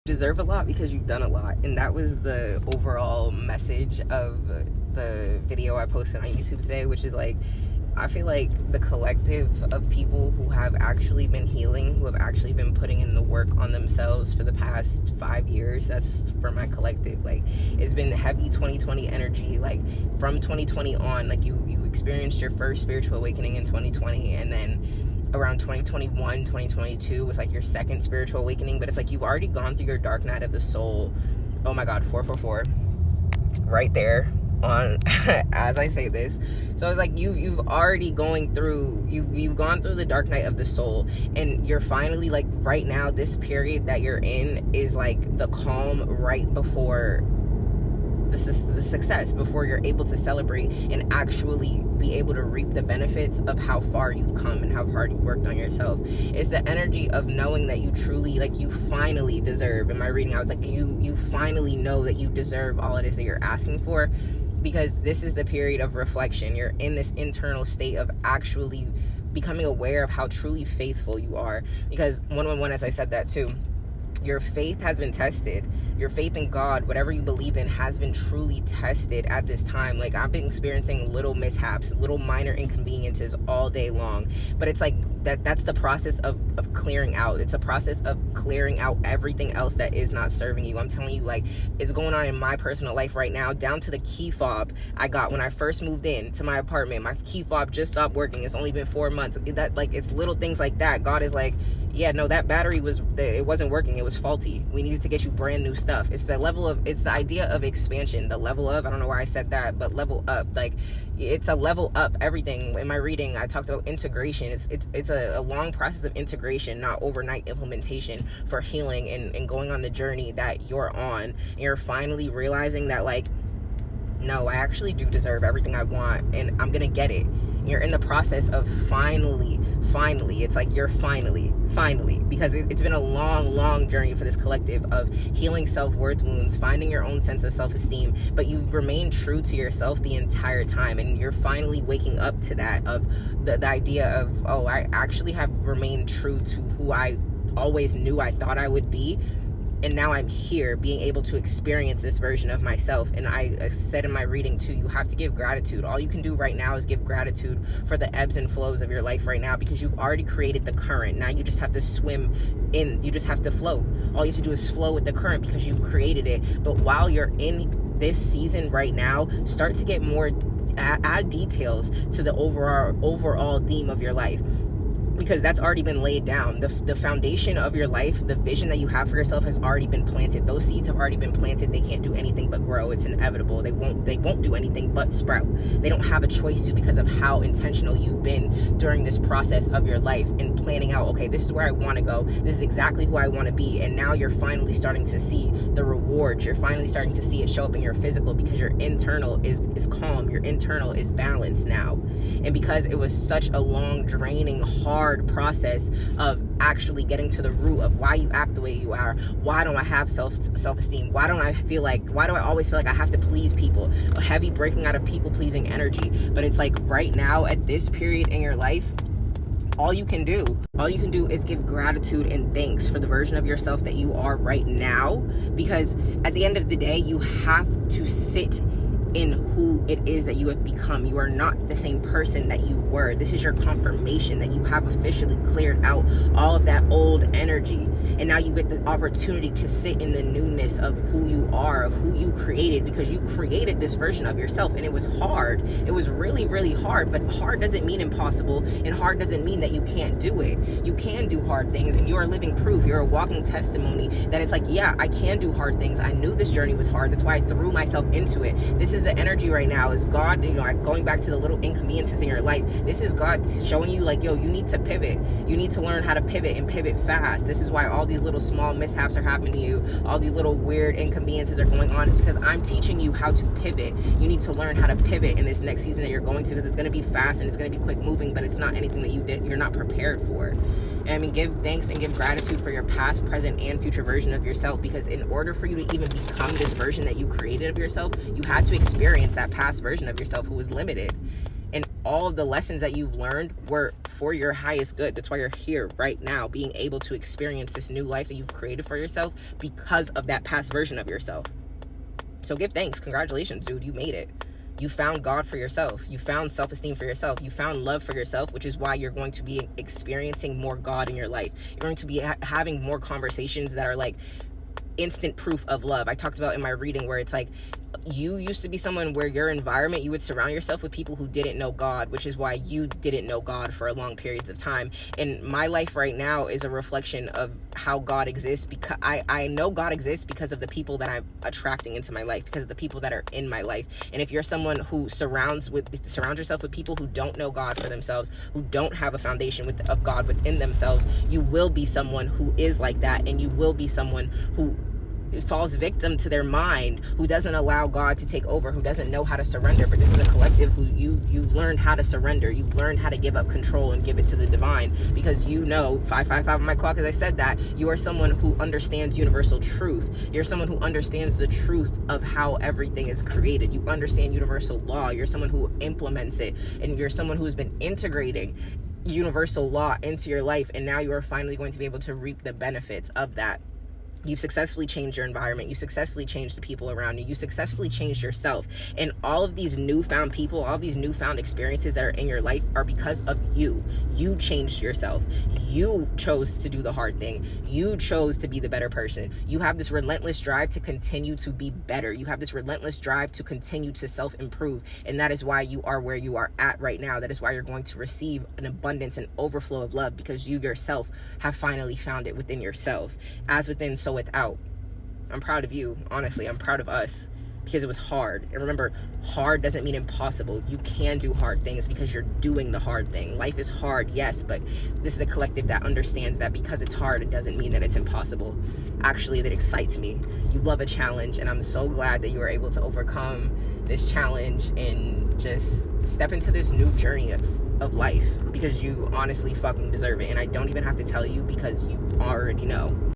deserve a lot because you've done a lot. And that was the overall message of the video I posted on YouTube today, which is like, I feel like the collective of people who have actually been healing, who have actually been putting in the work on themselves for the past 5 years, that's for my collective. Like, it's been heavy 2020 energy. Like, from 2020 on, like, you experienced your first spiritual awakening in 2020, and then around 2021, 2022 was like your second spiritual awakening. But it's like you've already gone through your dark night of the soul. Oh my God, 444 right there on as I say this. So it's like you've already going through, you've gone through the dark night of the soul, and you're finally, like, right now, this period that you're in is like the calm right before the success, before you're able to celebrate and actually be able to reap the benefits of how far you've come and how hard you worked on yourself. It's the energy of knowing that you truly, like, you finally deserve. In my reading, I was like, you finally know that you deserve all it is that you're asking for, because this is the period of reflection. You're in this internal state of actually becoming aware of how truly faithful you are. Because 111, as I said that too, your faith has been tested. Your faith in God, whatever you believe in, has been truly tested at this time. Like, I've been experiencing little mishaps, little minor inconveniences all day long. But it's like that's the process of clearing out. It's a process of clearing out everything else that is not serving you. I'm telling you, like, it's going on in my personal life right now, down to the key fob I got when I first moved in to my apartment. My key fob just stopped working. It's only been 4 months. That, like, it's little things like that. God is like, yeah, no, that battery it wasn't working. It was faulty. We needed to get you brand new stuff. It's the idea of expansion, the level of, I don't know why I said that, but level up. Like, it's a level up everything. In my reading, I talked about integration. It's a long process of integration, not overnight implementation, for healing and going on the journey that you're on. And you're finally realizing that, like, no, I actually do deserve everything I want, and I'm gonna get it. You're in the process of finally, it's like you're finally, because it's been a long journey for this collective of healing self-worth wounds, finding your own sense of self-esteem, but you've remained true to yourself the entire time, and you're finally waking up to that, of the idea of, oh, I actually have remained true to who I always knew I thought I would be. And now I'm here being able to experience this version of myself. And I said in my reading too, you have to give gratitude. All you can do right now is give gratitude for the ebbs and flows of your life right now, because you've already created the current. Now you just have to swim in, you just have to flow. All you have to do is flow with the current because you've created it. But while you're in this season right now, start to get more, add details to the overall theme of your life, because that's already been laid down. The foundation of your life, the vision that you have for yourself, has already been planted. Those seeds have already been planted. They can't do anything but grow. It's inevitable. They won't do anything but sprout. They don't have a choice to, because of how intentional you've been during this process of your life and planning out, okay, this is where I want to go. This is exactly who I want to be. And now you're finally starting to see the rewards. You're finally starting to see it show up in your physical, because your internal is calm. Your internal is balanced now. And because it was such a long, draining, hard process of actually getting to the root of why you act the way you are, why don't I have self-esteem, why do I always feel like I have to please people, a heavy breaking out of people-pleasing energy. But it's like, right now, at this period in your life, all you can do is give gratitude and thanks for the version of yourself that you are right now, because at the end of the day, you have to sit in who it is that you have become. You are not the same person that you were. This is your confirmation that you have officially cleared out all of that old energy, and now you get the opportunity to sit in the newness of who you are, of who you created, because you created this version of yourself, and it was hard. It was really hard, but hard doesn't mean impossible, and hard doesn't mean that you can't do it. You can do hard things, and you are living proof. You're a walking testimony that it's like, yeah, I can do hard things. I knew this journey was hard. That's why I threw myself into it. This is the energy right now, is God, going back to the little inconveniences in your life. This is God showing you, like, yo, you need to pivot. You need to learn how to pivot, and pivot fast. This is why all these little small mishaps are happening to you. All these little weird inconveniences are going on. It's because I'm teaching you how to pivot. You need to learn how to pivot in this next season that you're going to, because it's going to be fast and it's going to be quick moving, but it's not anything that you're not prepared for. And I mean, give thanks and give gratitude for your past, present, and future version of yourself, because in order for you to even become this version that you created of yourself, you had to experience that past version of yourself who was limited. And all of the lessons that you've learned were for your highest good. That's why you're here right now, being able to experience this new life that you've created for yourself because of that past version of yourself. So give thanks. Congratulations, dude. You made it. You found God for yourself. You found self-esteem for yourself. You found love for yourself, which is why you're going to be experiencing more God in your life. You're going to be having more conversations that are like instant proof of love. I talked about in my reading where it's like, you used to be someone where your environment, you would surround yourself with people who didn't know God, which is why you didn't know God for long periods of time. And my life right now is a reflection of how God exists, because I know God exists because of the people that I'm attracting into my life, because of the people that are in my life. And if you're someone who surrounds yourself with people who don't know God for themselves, who don't have a foundation of God within themselves, you will be someone who is like that, and you will be someone who falls victim to their mind, who doesn't allow God to take over, who doesn't know how to surrender. But this is a collective who you've learned how to surrender. You've learned how to give up control and give it to the divine, because you know, 555 on my clock, as I said, that you are someone who understands universal truth. You're someone who understands the truth of how everything is created. You understand universal law. You're someone who implements it, and you're someone who has been integrating universal law into your life, and now you are finally going to be able to reap the benefits of that. You've successfully changed your environment. You successfully changed the people around you. You successfully changed yourself. And all of these newfound people, all of these newfound experiences that are in your life are because of you. You changed yourself. You chose to do the hard thing. You chose to be the better person. You have this relentless drive to continue to be better. You have this relentless drive to continue to self-improve. And that is why you are where you are at right now. That is why you're going to receive an abundance and overflow of love, because you yourself have finally found it within yourself. As within, so without. I'm proud of you. Honestly, I'm proud of us, because it was hard. And remember, hard doesn't mean impossible. You can do hard things because you're doing the hard thing. Life is hard, yes, but this is a collective that understands that because it's hard, it doesn't mean that it's impossible. Actually, that excites me. You love a challenge, and I'm so glad that you were able to overcome this challenge and just step into this new journey of life, because you honestly fucking deserve it. And I don't even have to tell you, because you already know.